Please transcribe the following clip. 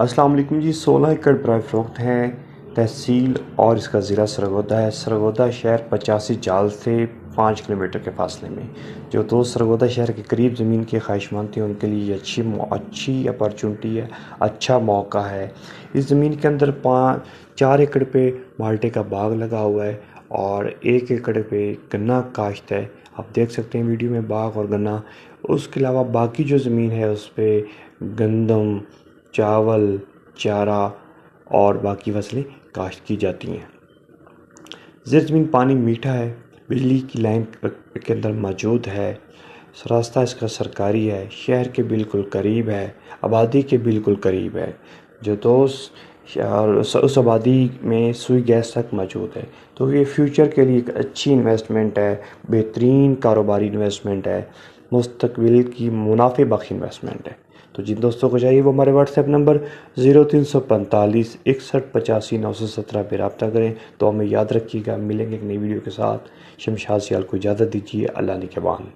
السلام علیکم جی 16 ایکڑ برائے فروخت ہے تحصیل اور اس کا ضلع سرگودا ہے۔ سرگودا شہر 85 جال سے 5 کلومیٹر کے فاصلے میں۔ جو دوست سرگودا شہر کے قریب زمین کے خواہشمند تھے ان کے لیے یہ اچھی اپارچونٹی ہے، اچھا موقع ہے۔ اس زمین کے اندر 4 ایکڑ پہ مالٹے کا باغ لگا ہوا ہے اور 1 ایکڑ پہ گنا کاشت ہے۔ آپ دیکھ سکتے ہیں ویڈیو میں باغ اور گنا۔ اس کے علاوہ باقی جو زمین ہے اس پہ گندم، چاول، چارہ اور باقی فصلیں کاشت کی جاتی ہیں۔ زیرزمین پانی میٹھا ہے، بجلی کی لائن کے اندر موجود ہے، راستہ اس کا سرکاری ہے، شہر کے بالکل قریب ہے، آبادی کے بالکل قریب ہے۔ جو دوست اس آبادی میں سوئی گیس تک موجود ہے، تو یہ فیوچر کے لیے ایک اچھی انویسٹمنٹ ہے، بہترین کاروباری انویسٹمنٹ ہے، مستقبل کی منافع بخش انویسٹمنٹ ہے۔ تو جن دوستوں کو چاہیے وہ ہمارے واٹس ایپ نمبر 0345 61 85 917 پہ رابطہ کریں۔ تو ہمیں یاد رکھیے گا، ملیں گے ایک نئی ویڈیو کے ساتھ۔ شمشاد سیال کو اجازت دیجیے، اللہ نگہبان۔